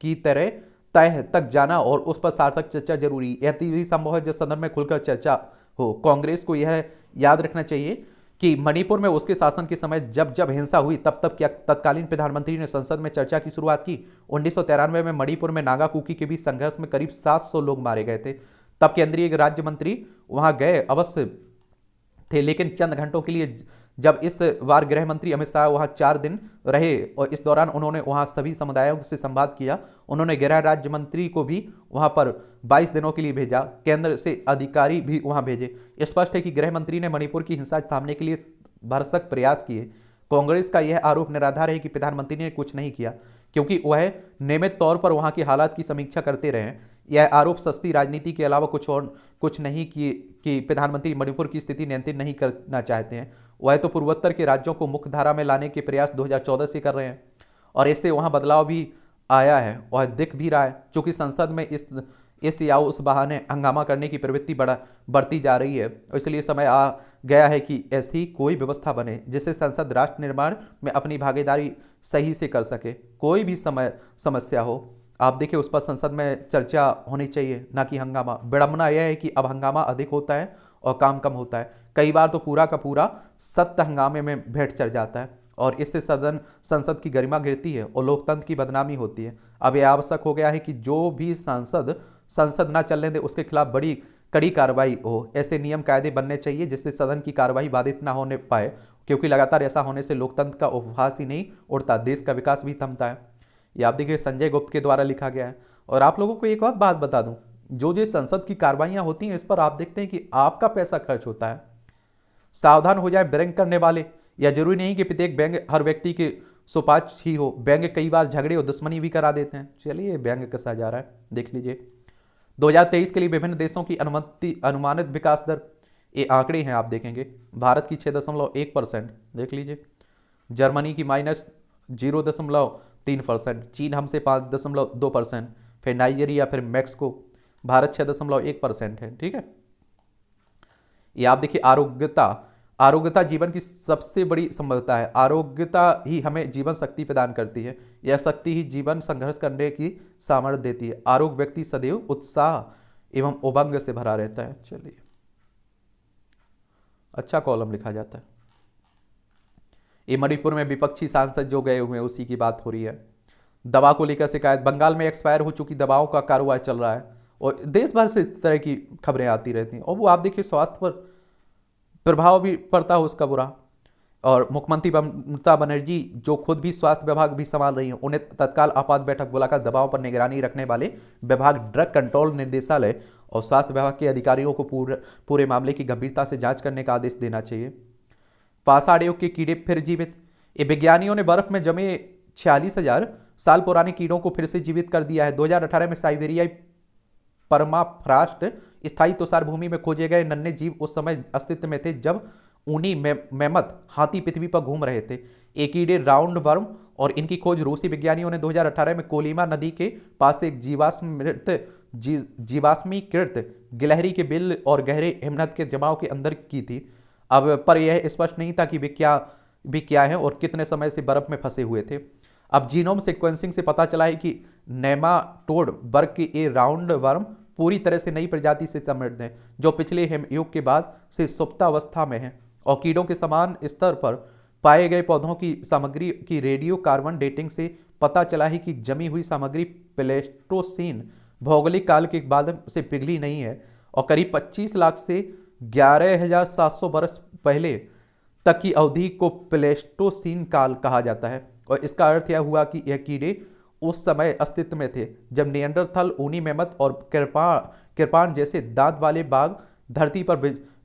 A: की तरह तय तक जाना और उस पर सार्थक चर्चा जरूरी, यह तभी संभव है जब सदन में खुलकर चर्चा हो। कांग्रेस को यह याद रखना चाहिए कि मणिपुर में उसके शासन के समय जब जब हिंसा हुई तब तब क्या तत्कालीन प्रधानमंत्री ने संसद में चर्चा की शुरुआत की। 1993 में मणिपुर में नागा कुकी के बीच संघर्ष में करीब 700 लोग मारे गए थे। तब केंद्रीय राज्य मंत्री वहां गए अवश्य थे, लेकिन चंद घंटों के लिए। जब इस बार गृह मंत्री अमित शाह वहां 4 दिन रहे और इस दौरान उन्होंने वहां सभी समुदायों से संवाद किया। उन्होंने गृह राज्य मंत्री को भी वहां पर 22 दिनों के लिए भेजा, केंद्र से अधिकारी भी वहां भेजे। स्पष्ट है कि गृह मंत्री ने मणिपुर की हिंसा थामने के लिए भरसक प्रयास किए। कांग्रेस का यह आरोप निराधार है कि प्रधानमंत्री ने कुछ नहीं किया, क्योंकि वह नियमित तौर पर वहां के हालात की समीक्षा करते रहे। यह आरोप सस्ती राजनीति के अलावा कुछ नहीं कि प्रधानमंत्री मणिपुर की स्थिति नियंत्रित नहीं करना चाहते हैं। वह तो पूर्वोत्तर के राज्यों को मुख्य धारा में लाने के प्रयास 2014 से कर रहे हैं, और इससे वहां बदलाव भी आया है और दिख भी रहा है। चूंकि संसद में इस या उस बहाने हंगामा करने की प्रवृत्ति बढ़ती जा रही है, इसलिए समय आ गया है कि ऐसी कोई व्यवस्था बने जिससे संसद राष्ट्र निर्माण में अपनी भागीदारी सही से कर सके। कोई भी समस्या हो आप देखिए उस पर संसद में चर्चा होनी चाहिए, ना कि हंगामा। विडंबना यह है कि अब हंगामा अधिक होता है और काम कम होता है। कई बार तो पूरा का पूरा सत्य हंगामे में भेंट चढ़ जाता है और इससे संसद की गरिमा गिरती है और लोकतंत्र की बदनामी होती है। अब यह आवश्यक हो गया है कि जो भी संसद ना चलने दे उसके खिलाफ बड़ी कड़ी कार्रवाई हो। ऐसे नियम कायदे बनने चाहिए जिससे सदन की कार्रवाई बाधित ना होने पाए, क्योंकि लगातार ऐसा होने से लोकतंत्र का उपहास ही नहीं उड़ता, देश का विकास भी थमता है। ये आप देखिए संजय गुप्त के द्वारा लिखा गया है। और आप लोगों को एक और बात बता दूं, जो संसद की कार्रवाइयां होती हैं इस पर आप देखते हैं कि आपका पैसा खर्च होता है। सावधान हो जाए बैंक करने वाले। या जरूरी नहीं कि प्रत्येक बैंक हर व्यक्ति के सुपाच्य ही हो। बैंक कई बार झगड़े और दुश्मनी भी करा देते हैं। चलिए बैंक कसा जा रहा है देख लीजिए। 2023 के लिए विभिन्न देशों की अनुमानित विकास दर, ये आंकड़े हैं आप देखेंगे। भारत की 6.1% देख लीजिए, जर्मनी की -0.3%, चीन हमसे 5.2%, फिर नाइजीरिया, फिर मैक्सिको। भारत 6.1% है। ठीक है, ये आप देखिए। आरोग्यता जीवन की सबसे बड़ी संभावना है। आरोग्यता ही हमें जीवन शक्ति प्रदान करती है। यह शक्ति ही जीवन संघर्ष करने की सामर्थ्य देती है। आरोग्य व्यक्ति सदैव उत्साह एवं उमंग से भरा रहता है। चलिए, अच्छा कॉलम लिखा जाता है। ये मणिपुर में विपक्षी सांसद जो गए हुए हैं उसी की बात हो रही है। दवा को लेकर शिकायत, बंगाल में एक्सपायर हो चुकी दवाओं का कारोबार चल रहा है और देश भर से इस तरह की खबरें आती रहती हैं। और वो आप देखिए स्वास्थ्य पर प्रभाव भी पड़ता है उसका बुरा। और मुख्यमंत्री ममता बनर्जी जो खुद भी स्वास्थ्य विभाग भी संभाल रही हैं, उन्हें तत्काल आपात बैठक बुलाकर दवाओं पर निगरानी रखने वाले विभाग ड्रग कंट्रोल निर्देशालय और स्वास्थ्य विभाग के अधिकारियों को पूरे मामले की गंभीरता से जांच करने का आदेश देना चाहिए। पाषाण युग के कीड़े फिर जीवित। ये विज्ञानियों ने बर्फ में जमे 46,000 साल पुराने कीड़ों को फिर से जीवित कर दिया है। 2018 में साइबेरियाई परमाफ्रास्ट स्थायी तुषार भूमि में खोजे गए नन्हे जीव उस समय अस्तित्व में थे जब ऊनी मेमथ हाथी पृथ्वी पर घूम रहे थे। ये कीड़े राउंड वर्म और इनकी खोज रूसी विज्ञानियों ने 2018 में कोलिमा नदी के पास एक जीवाश्मीकृत गिलहरी के बिल और गहरे हिमनद के जमाव के अंदर की थी। अब पर यह स्पष्ट नहीं था कि वे क्या हैं और कितने समय से बर्फ में फंसे हुए थे। अब जीनोम सीक्वेंसिंग से पता चला है कि नेमाटोड वर्ग के ये राउंड वर्म पूरी तरह से नई प्रजाति से समृद्ध हैं, जो पिछले हिमयुग के बाद से सुप्तावस्था में है और कीड़ों के समान स्तर पर पाए गए पौधों की सामग्री की रेडियो कार्बन डेटिंग से पता चला है कि जमी हुई सामग्री प्लेस्टोसीन भौगोलिक काल के बाद से पिघली नहीं है और करीब 25 लाख से 11,700 वर्ष पहले तक की अवधि को प्लेस्टोसीन काल कहा जाता है। और इसका अर्थ यह हुआ कि यह कीड़े उस समय अस्तित्व में थे जब निएंडरथल, ऊनी मेमथ और कृपान जैसे दांत वाले बाघ धरती पर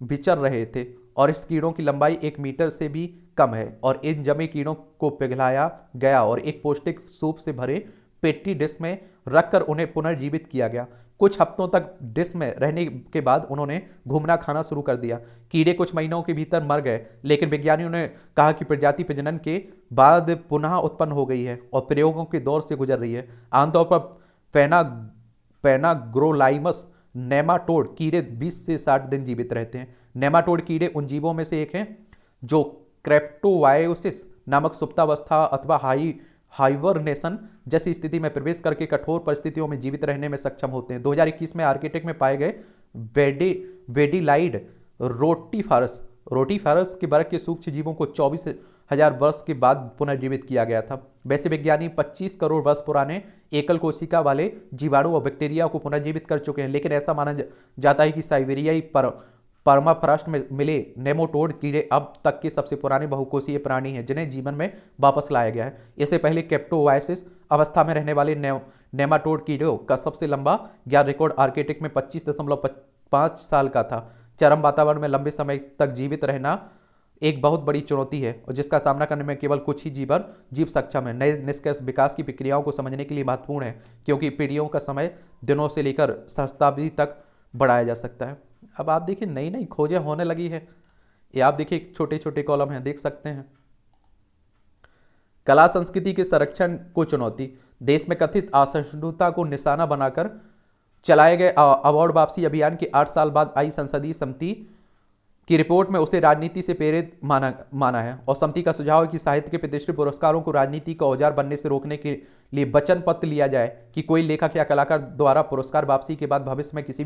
A: विचर रहे थे। और इस कीड़ों की लंबाई 1 मीटर से भी कम है और इन जमे कीड़ों को पिघलाया गया और एक पौष्टिक सूप से भरे पेट्री डिश में रखकर उन्हें पुनर्जीवित किया गया। कुछ हफ्तों तक डिश में रहने के बाद उन्होंने घूमना खाना शुरू कर दिया। कीड़े कुछ महीनों के भीतर मर गए, लेकिन विज्ञानियों ने कहा कि प्रजाति प्रजनन के बाद पुनः उत्पन्न हो गई है और प्रयोगों के दौर से गुजर रही है। आमतौर पर पेनाग्रोलाइमस नेमाटोड कीड़े 20 से 60 दिन जीवित रहते हैं। नेमाटोड कीड़े उन जीवों में से एक हैं जो क्रेप्टोवायोसिस नामक सुप्तावस्था अथवा हाइबरनेशन जैसी स्थिति में प्रवेश करके कठोर परिस्थितियों में जीवित रहने में सक्षम होते हैं। 2021 में आर्कटिक में पाए गए वेडिलाइड रोटीफारस के वर्ग के सूक्ष्म जीवों को 24,000 वर्ष के बाद पुनर्जीवित किया गया था। वैसे वैज्ञानिक 25 करोड़ वर्ष पुराने एकल कोशिका वाले जीवाणु और बैक्टीरिया को पुनर्जीवित कर चुके हैं, लेकिन ऐसा माना जाता है कि साइबेरियाई परमाफ्रॉस्ट में मिले नेमाटोड कीड़े अब तक के सबसे पुराने बहुकोषीय प्राणी हैं जिन्हें जीवन में वापस लाया गया है। इससे पहले कैप्टोवायसिस अवस्था में रहने वाले नेमाटोड कीड़ों का सबसे लंबा ज्ञात रिकॉर्ड आर्कटिक में 25.5 साल का था। चरम वातावरण में लंबे समय तक जीवित रहना एक बहुत बड़ी चुनौती है और जिसका सामना करने में केवल कुछ ही जीव सक्षम है। नए निष्कर्ष विकास की प्रक्रियाओं को समझने के लिए महत्वपूर्ण है, क्योंकि पीढ़ियों का समय दिनों से लेकर सहस्राब्दी तक बढ़ाया जा सकता है। अब आप देखिए नई नई खोजें होने लगी है। ये आप देखिए छोटे छोटे कॉलम हैं, देख सकते हैं। कला संस्कृति के संरक्षण को चुनौती। देश में कथित असहिष्णुता को निशाना बनाकर चलाए गए अवार्ड वापसी अभियान के 8 साल बाद आई संसदीय समिति की रिपोर्ट में उसे राजनीति से प्रेरित माना है और समिति का सुझाव है कि साहित्य के प्रतिष्ठित पुरस्कारों को राजनीति का औजार बनने से रोकने के लिए वचन पत्र लिया जाए कि कोई लेखक या कलाकार द्वारा पुरस्कार वापसी के बाद भविष्य में किसी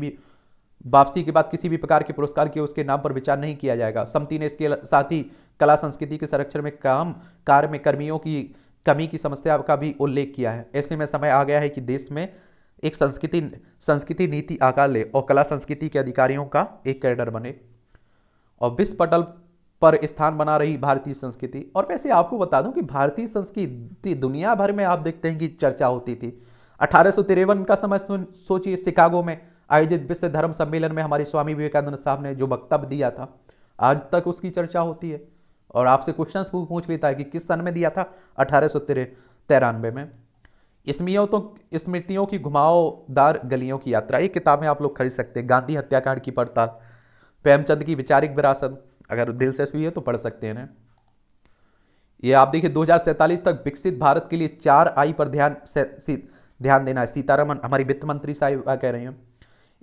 A: भी प्रकार के पुरस्कार के उसके नाम पर विचार नहीं किया जाएगा। समिति ने इसके साथ ही कला संस्कृति के संरक्षण में कार्य में कर्मियों की कमी की समस्या का भी उल्लेख किया है। ऐसे में समय आ गया है कि देश में एक संस्कृति नीति आकार ले और कला संस्कृति के अधिकारियों का एक कैडर बने और विश्व पटल पर स्थान बना रही भारतीय संस्कृति। और वैसे आपको बता दूं कि भारतीय संस्कृति दुनिया भर में आप देखते हैं कि चर्चा होती थी। 1853 का समय सोचिए, शिकागो में आयोजित विश्व धर्म सम्मेलन में हमारे स्वामी विवेकानंद साहब ने जो वक्तव्य दिया था, आज तक उसकी चर्चा होती है और आपसे क्वेश्चंस पूछ लेता है कि किस सन में दिया था, 1893 में। स्मृतियों की घुमावदार गलियों की यात्रा, ये किताबें आप लोग खरीद सकते हैं। गांधी हत्याकांड की पड़ताल, प्रेमचंद की वैचारिक विरासत, अगर दिलचस्पी है तो पढ़ सकते हैं। ये आप देखिए 2047 तक विकसित भारत के लिए 4I पर ध्यान देना है। सीतारमण हमारी वित्त मंत्री साहिब कह रहे हैं।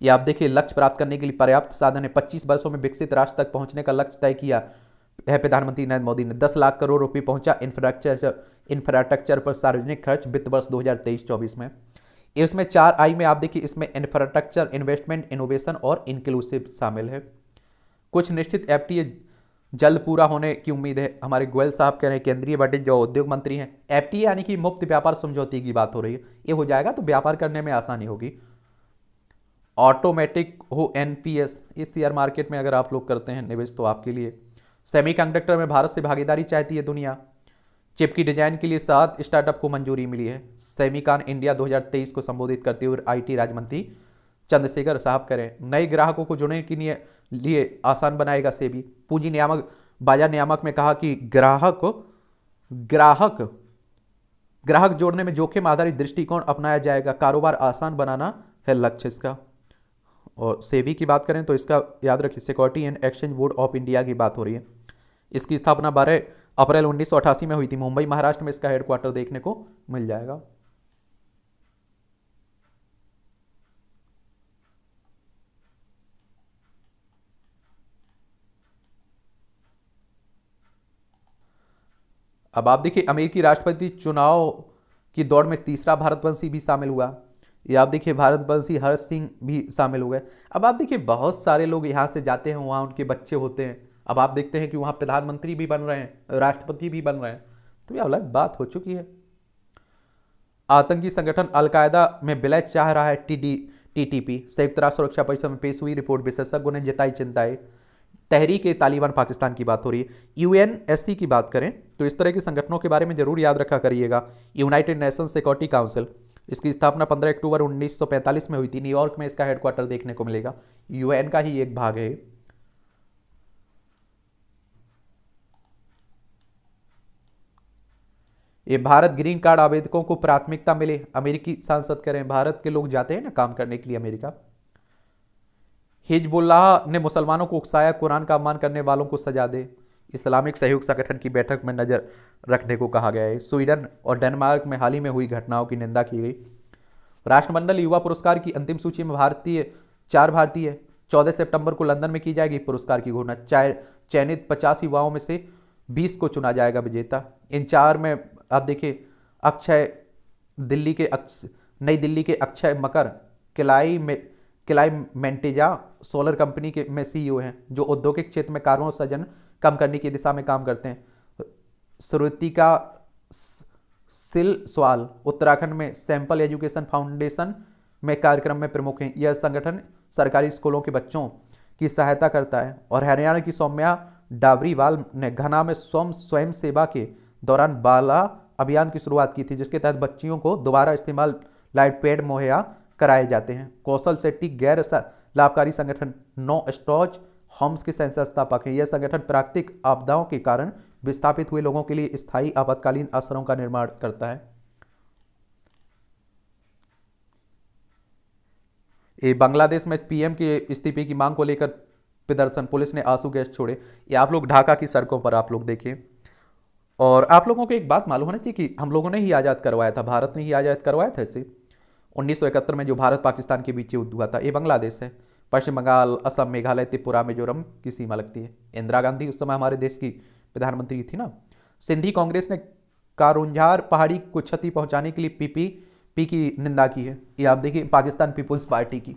A: ये आप देखिए लक्ष्य प्राप्त करने के लिए पर्याप्त साधन है। 25 वर्षों में विकसित राष्ट्र तक पहुंचने का लक्ष्य तय किया है प्रधानमंत्री नरेंद्र मोदी ने। 10 लाख करोड़ रुपए पहुंचा इंफ्रास्ट्रक्चर पर सार्वजनिक खर्च वित्त वर्ष 2023-24 में। इसमें 4I में आप देखिए, इसमें इंफ्रास्ट्रक्चर, इन्वेस्टमेंट, इनोवेशन और इंक्लूसिव शामिल है। कुछ निश्चित FTA जल्द पूरा होने की उम्मीद है। हमारे गोयल साहब कह रहे हैं, केंद्रीय बजट जो उद्योग मंत्री हैं, FTA यानी कि मुक्त व्यापार समझौते की बात हो रही है, ये हो जाएगा तो व्यापार करने में आसानी होगी। ऑटोमेटिक हो NPS, इस शेयर मार्केट में अगर आप लोग करते हैं निवेश तो आपके लिए। सेमीकंडक्टर में भारत से भागीदारी चाहती है दुनिया। चिप की डिजाइन के लिए 7 स्टार्टअप को मंजूरी मिली है। सेमीकॉन इंडिया 2023 को संबोधित करते हुए IT राज्य मंत्री चंद्रशेखर साहब करें, नए ग्राहकों को जुड़ने के लिए आसान बनाएगा सेबी। पूंजी नियामक बाजार नियामक में कहा कि ग्राहक जोड़ने में जोखिम आधारित दृष्टिकोण अपनाया जाएगा, कारोबार आसान बनाना है लक्ष्य इसका। और सेबी की बात करें तो इसका याद रखिए, security and exchange board of India की बात हो रही है। इसकी स्थापना 12 अप्रैल 1988 में हुई थी। मुंबई महाराष्ट्र में इसका हेडक्वार्टर देखने को मिल जाएगा। अब आप देखिए अमेरिकी राष्ट्रपति चुनाव की दौड़ में तीसरा भारतवंशी भी शामिल हुआ। ये आप देखिए भारतवंशी हर्ष सिंह भी शामिल हुए। अब आप देखिए बहुत सारे लोग यहाँ से जाते हैं, वहाँ उनके बच्चे होते हैं। अब आप देखते हैं कि वहाँ प्रधानमंत्री भी बन रहे हैं, राष्ट्रपति भी बन रहे हैं, तो ये अलग बात हो चुकी है। आतंकी संगठन अलकायदा में विलय चाह रहा है टीटीपी। संयुक्त राष्ट्र सुरक्षा परिषद में पेश हुई रिपोर्ट, विशेषज्ञों ने जताई चिंताएं। तहरीक ए तालिबान पाकिस्तान की बात हो रही है। यूएनएससी की बात करें तो इस तरह के संगठनों के बारे में जरूर याद रखा करिएगा। यूनाइटेड नेशन सिक्योरिटी काउंसिल, इसकी स्थापना 15 अक्टूबर 1945 में हुई थी। न्यूयॉर्क में इसका हेडक्वार्टर देखने को मिलेगा। यूएन का ही एक भाग है। ये भारत ग्रीन कार्ड आवेदकों को प्राथमिकता मिले, अमेरिकी सांसद कह रहे हैं। भारत के लोग जाते हैं ना काम करने के लिए अमेरिका। हिजबुल्लाह ने मुसलमानों को उकसाया, कुरान का अपमान करने वालों को सजा दे। इस्लामिक सहयोग संगठन की बैठक में नजर रखने को कहा गया है। स्वीडन और डेनमार्क में हाल ही में हुई घटनाओं की निंदा की गई। राष्ट्रमंडल युवा पुरस्कार की अंतिम सूची में चार भारतीय 14 सितंबर को लंदन में की जाएगी पुरस्कार की घोषणा। चयनित 50 युवाओं में से 20 को चुना जाएगा विजेता। इन चार में आप देखिए नई दिल्ली के अक्षय मकर क्लाइमेंटेजा सोलर कंपनी के में सीईओ हैं, जो औद्योगिक क्षेत्र में कार्बन उत्सर्जन कम करने की दिशा में काम करते हैं। श्रुतिका सिलस्वाल उत्तराखंड में सैंपल एजुकेशन फाउंडेशन में कार्यक्रम में प्रमुख हैं। यह संगठन सरकारी स्कूलों के बच्चों की सहायता करता है। और हरियाणा की सौम्या डाबरीवाल ने घना में स्वयं सेवा के दौरान बाला अभियान की शुरुआत की थी, जिसके तहत बच्चियों को दोबारा इस्तेमाल लाइट पैड मुहैया कराए जाते हैं। कौशल शेट्टी गैर लाभकारी संगठन नो स्टॉज होम्स के संस्थापक हैं। यह संगठन प्राकृतिक आपदाओं के कारण विस्थापित हुए लोगों के लिए स्थायी आपातकालीन आश्रयों का निर्माण करता है। ये बांग्लादेश में पीएम के इस्तीफे की मांग को लेकर प्रदर्शन, पुलिस ने आंसू गैस छोड़े। ये आप लोग ढाका की सड़कों पर आप लोग देखिए। और आप लोगों को एक बात मालूम होना चाहिए कि हम लोगों ने ही आज़ाद करवाया था, भारत ने ही आज़ाद करवाया था इसे। 1971 में जो भारत पाकिस्तान के बीच युद्ध हुआ था, ये बांग्लादेश है। पश्चिम बंगाल, असम, मेघालय, त्रिपुरा, मिजोरम की सीमा लगती है। इंदिरा गांधी उस समय हमारे देश की प्रधानमंत्री थी ना। सिंधी कांग्रेस ने कारुंझार पहाड़ी को क्षति पहुंचाने के लिए पीपीपी की निंदा की है। ये आप देखिए पाकिस्तान पीपुल्स पार्टी की।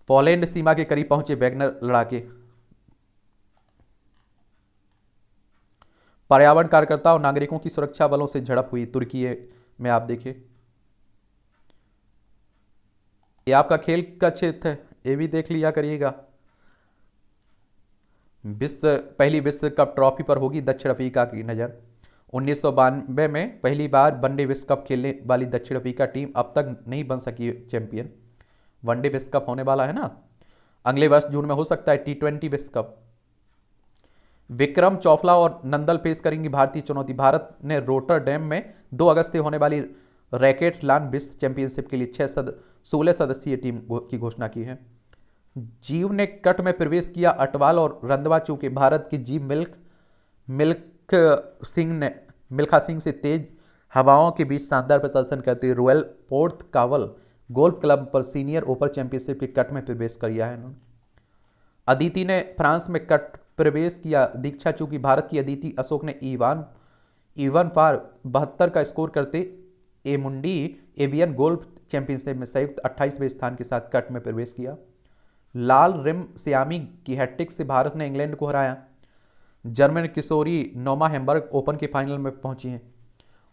A: पोलैंड सीमा के करीब पहुंचे वैगनर लड़ाके। पर्यावरण कार्यकर्ता और नागरिकों की सुरक्षा बलों से झड़प हुई तुर्की में। आप देखिए ये आपका खेल का क्षेत्र है, ये भी देख लिया करिएगा। पहली विश्व कप ट्रॉफी पर होगी दक्षिण अफ्रीका की नज़र। 1992 में पहली बार वनडे विश्व कप खेलने वाली दक्षिण अफ्रीका टीम अब तक नहीं बन सकी चैंपियन। वनडे विश्व कप होने वाला है ना, अगले वर्ष जून में हो सकता है T20 विश्व कप। विक्रम चोपड़ा और नंदल पेश करेंगी भारतीय चुनौती। भारत ने रोटरडैम में 2 अगस्त से होने वाली रैकेट लान विश्व चैंपियनशिप के लिए 16 सदस्यीय टीम की घोषणा की है। जीव ने कट में प्रवेश किया, अटवाल और रंधवा चूके। भारत की जीव मिल्खा सिंह से तेज हवाओं के बीच शानदार प्रदर्शन करती है। रॉयल पोर्ट कावल गोल्फ क्लब पर सीनियर ओपन चैंपियनशिप के कट में प्रवेश किया है इन्होंने। अदिति ने फ्रांस में कट प्रवेश किया, दीक्षा चूकी। भारत की अदिति अशोक ने इवन पार 72 का स्कोर करते एमुंडी एवियन गोल्फ चैंपियनशिप में संयुक्त 28वें स्थान के साथ कट में प्रवेश किया। लाल रिम सियामी की हैट्रिक से भारत ने इंग्लैंड को हराया। जर्मन किशोरी नोमा हेम्बर्ग ओपन के फाइनल में पहुंची हैं।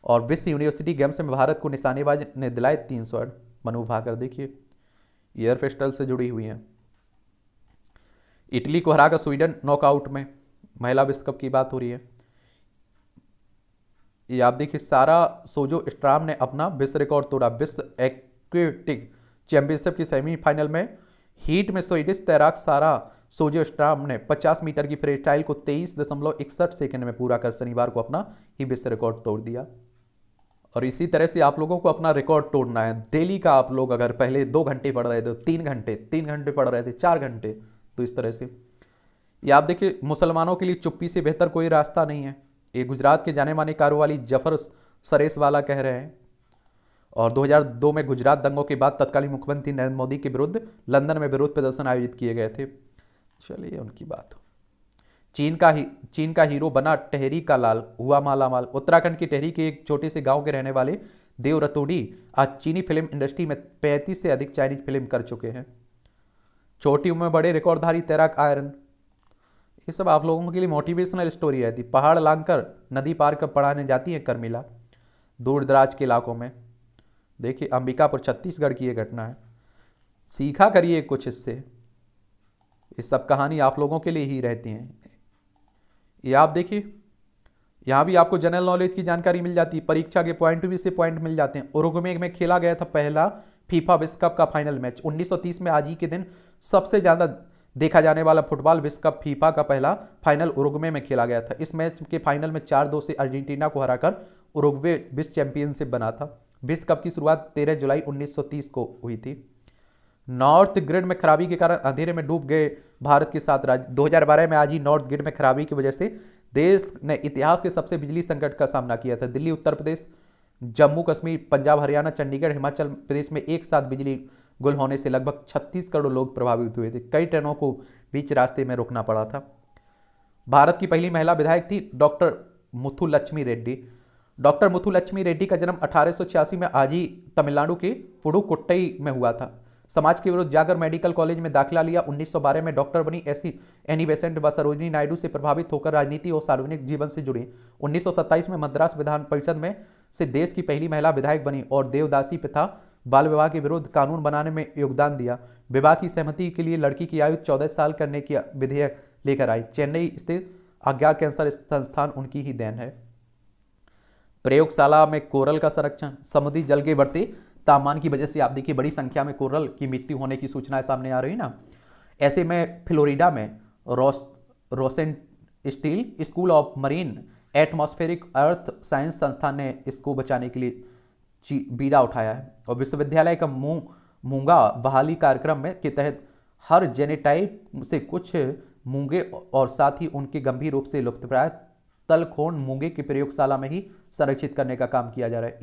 A: और विश्व यूनिवर्सिटी गेम्स में भारत को निशानेबाज ने दिलाए 3 स्वर्ण। मनु भाकर देखिए एयर फेस्टल से जुड़ी हुई हैं। इटली को हराकर स्वीडन नॉकआउट में। महिला विश्व कप की बात हो रही है। ये आप देखिए सारा सोजो स्ट्राम ने अपना विश्व रिकॉर्ड तोड़ा। विश्व एक्वेटिक चैंपियनशिप की सेमीफाइनल में हीट में स्वीडिश तैराक सारा सोजो स्ट्राम ने 50 मीटर की फ्रीस्टाइल को 23.61 सेकंड में पूरा कर शनिवार को अपना ही विश्व रिकॉर्ड तोड़ दिया। और इसी तरह से आप लोगों को अपना रिकॉर्ड तोड़ना है। डेली का आप लोग अगर पहले 2 घंटे पढ़ रहे थे, 3 घंटे पढ़ रहे थे, 4 घंटे, तो इस तरह से ये आप देखिए, मुसलमानों के लिए चुप्पी से बेहतर कोई रास्ता नहीं है, ये गुजरात के जाने माने कारोबारी जफर सरेसवाला कह रहे हैं। और 2002 में गुजरात दंगों के बाद तत्कालीन मुख्यमंत्री नरेंद्र मोदी के विरुद्ध लंदन में विरोध प्रदर्शन आयोजित किए गए थे। चलिए उनकी बात हो। चीन का हीरो बना टेहरी का लाल, हुआ मालामाल। उत्तराखंड की टेहरी के एक छोटे से गांव के रहने वाले देव रतोड़ी आज चीनी फिल्म इंडस्ट्री में 35 से अधिक चाइनीज फिल्म कर चुके हैं। छोटी उम्र में बड़े रिकॉर्डधारी तैराक आयरन। ये सब आप लोगों के लिए मोटिवेशनल स्टोरी रहती। पहाड़ लांघकर नदी पार कर पढ़ाने जाती है कर्मिला दूर दराज के इलाकों में। देखिए अंबिकापुर छत्तीसगढ़ की ये घटना है, सीखा करिए कुछ इससे। ये सब कहानी आप लोगों के लिए ही रहती हैं। ये आप देखिए, यहाँ भी आपको जनरल नॉलेज की जानकारी मिल जाती है, परीक्षा के पॉइंट भी से पॉइंट मिल जाते हैं। उरुग्वे में खेला गया था पहला फीफा विश्व कप का फाइनल मैच 1930 में। आज ही के दिन सबसे ज़्यादा देखा जाने वाला फुटबॉल विश्व कप फीफा का पहला फाइनल उरुग्वे में खेला गया था। इस मैच के फाइनल में 4-2 से अर्जेंटीना को हराकर उरुग्वे विश्व चैंपियनशिप बना था। विश्व कप की शुरुआत 13 जुलाई 1930 को हुई थी। नॉर्थ ग्रिड में खराबी के कारण अंधेरे में डूब गए भारत के 7 राज्य। 2012 में आज ही नॉर्थ ग्रिड में खराबी की वजह से देश ने इतिहास के सबसे बिजली संकट का सामना किया था। दिल्ली, उत्तर प्रदेश, जम्मू कश्मीर, पंजाब, हरियाणा, चंडीगढ़, हिमाचल प्रदेश में एक साथ बिजली गुल होने से लगभग 36 करोड़ लोग प्रभावित हुए थे। कई ट्रेनों को बीच रास्ते में रोकना पड़ा था। भारत की पहली महिला विधायक थी डॉक्टर मुथुलक्ष्मी रेड्डी। डॉक्टर मुथुलक्ष्मी रेड्डी का जन्म 1886 में आज ही तमिलनाडु के पुडुकोट्टई में हुआ था। समाज के विरुद्ध जाकर मेडिकल कॉलेज में दाखिला लिया। 1912 में डॉक्टर बनी। ऐसी एनी बेसेंट व सरोजिनी नायडू से प्रभावित होकर राजनीति और सार्वजनिक जीवन से जुड़ी। 1927 में मद्रास विधान परिषद में से देश की पहली महिला विधायक बनी और देवदासी प्रथा बाल विवाह के विरुद्ध कानून बनाने में योगदान दिया। विवाह की सहमति के लिए लड़की की आयु 14 साल करने की विधेयक लेकर आई। चेन्नई स्थित अज्ञात कैंसर संस्थान उनकी ही देन है। प्रयोगशाला में कोरल का संरक्षण। समुद्री जल के बढ़ते तापमान की वजह से आप देखिए बड़ी संख्या में कोरल की मृत्यु होने की सूचनाएं सामने आ रही ना। ऐसे में फ्लोरिडा में Rosenstiel school of marine atmospheric earth science संस्थान ने इसको बचाने के लिए बीड़ा उठाया है। और विश्वविद्यालय का मूंगा बहाली कार्यक्रम में के तहत हर जेनेटाइप से कुछ मूंगे और साथ ही उनके गंभीर रूप से लुप्तप्राय तलखोन मूंगे की प्रयोगशाला में ही संरक्षित करने का काम किया जा रहा है।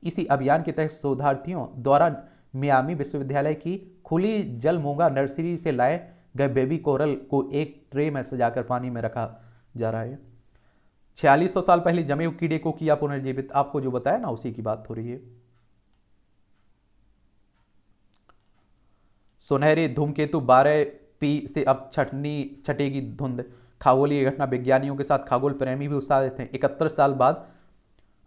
A: इसी अभियान के तहत शोधार्थियों द्वारा मियामी विश्वविद्यालय की खुली जल मूंगा नर्सरी से लाए गए बेबी कोरल को एक ट्रे में सजाकर पानी में रखा जा रहा है। 4600 साल पहले जमे हुए कीड़े को किया पुनर्जीवित। आपको जो बताया ना उसी की बात हो रही है। सुनहरे धूमकेतु 12P से अब छटेगी धुंध। खगोलीय घटना। विज्ञानियों के साथ खगोल प्रेमी भी उत्साहित हैं। 71 साल बाद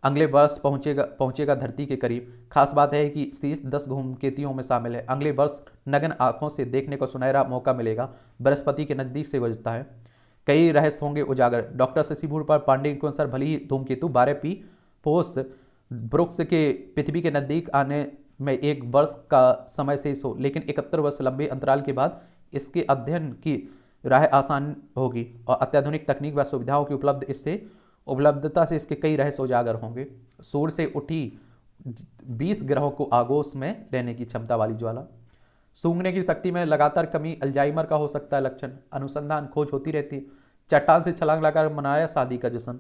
A: अगले वर्ष पहुंचेगा धरती के करीब। खास बात है कि शीर्ष 10 धूमकेतुओं में शामिल है। अगले वर्ष नग्न आंखों से देखने को सुनहरा मौका मिलेगा। बृहस्पति के नजदीक से गुजरता है। कई रहस्य होंगे उजागर। डॉक्टर शशिभूषण पर पांडे के अनुसार भले ही धूमकेतु 12P पोस ब्रुक्स के पृथ्वी के नजदीक आने में 1 वर्ष का समय शेष हो, लेकिन 71 वर्ष लंबे अंतराल के बाद इसके अध्ययन की राह आसान होगी और अत्याधुनिक तकनीक व सुविधाओं की उपलब्धता से इसके कई रहस्य उजागर होंगे। सूर्य से उठी 20 ग्रहों को आगोश में लेने की क्षमता वाली ज्वाला। सूंघने की शक्ति में लगातार कमी अल्जाइमर का हो सकता है लक्षण। अनुसंधान खोज होती रहती है। चट्टान से छलांग लगाकर मनाया शादी का जश्न।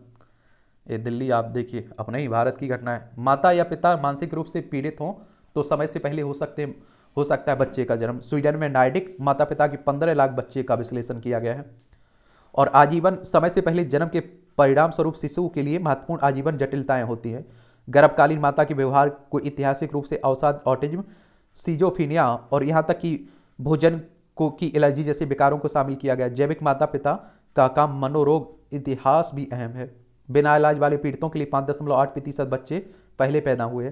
A: ये दिल्ली आप देखिए अपने ही भारत की घटना है। माता या पिता मानसिक रूप से पीड़ित हों तो समय से पहले हो सकता है बच्चे का जन्म। स्वीडन में नाइडिक माता पिता की 15 लाख बच्चे का विश्लेषण किया गया है। और आजीवन समय से पहले जन्म के परिणाम स्वरूप शिशु के लिए महत्वपूर्ण आजीवन जटिलताएं होती हैं। गर्भकालीन माता के व्यवहार को ऐतिहासिक रूप से अवसाद, ऑटिज्म, सिजोफ्रेनिया और यहाँ तक कि भोजन की एलर्जी जैसे विकारों को शामिल किया गया। जैविक माता पिता का काम मनोरोग इतिहास भी अहम है। बिना इलाज वाले पीड़ितों के लिए 5.8% बच्चे पहले पैदा हुए।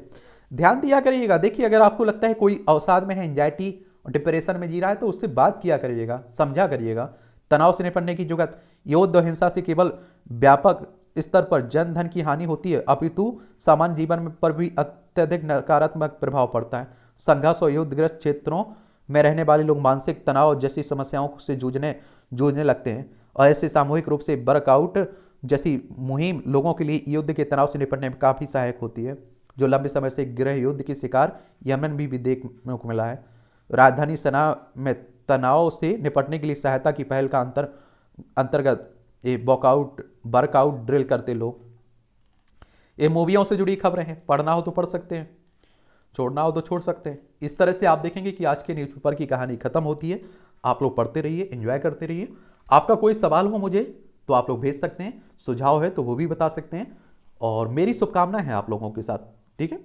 A: ध्यान दिया करिएगा। देखिए अगर आपको लगता है कोई अवसाद में है, एंजाइटी और डिप्रेशन में जी रहा है तो उससे बात किया करिएगा, समझा करिएगा। तनाव से निपटने की जरूरत। युद्ध और हिंसा से केवल व्यापक स्तर पर जन धन की हानि होती है, अपितु सामान्य जीवन पर भी अत्यधिक नकारात्मक प्रभाव पड़ता है। संघर्ष और युद्धग्रस्त क्षेत्रों में रहने वाले लोग मानसिक तनाव जैसी समस्याओं से जूझने लगते हैं और ऐसे सामूहिक रूप से वर्कआउट जैसी मुहिम लोगों के लिए युद्ध के तनाव से निपटने में काफ़ी सहायक होती है, जो लंबे समय से गृह युद्ध के शिकार यमन भी देखने को मिला है। राजधानी सना में तनाव से निपटने के लिए सहायता की पहल का अंतर्गत ये वर्कआउट वर्कआउट ड्रिल करते लोग, ये मूवियों से जुड़ी खबरें हैं, पढ़ना हो तो पढ़ सकते हैं, छोड़ना हो तो छोड़ सकते हैं। इस तरह से आप देखेंगे कि आज के न्यूज़पेपर की कहानी खत्म होती है। आप लोग पढ़ते रहिए, एंजॉय करते रहिए। आपका कोई सवाल हो मुझे तो आप लोग भेज सकते हैं, सुझाव है तो वो भी बता सकते हैं, और मेरी शुभकामनाएं हैं आप लोगों के साथ। ठीक है।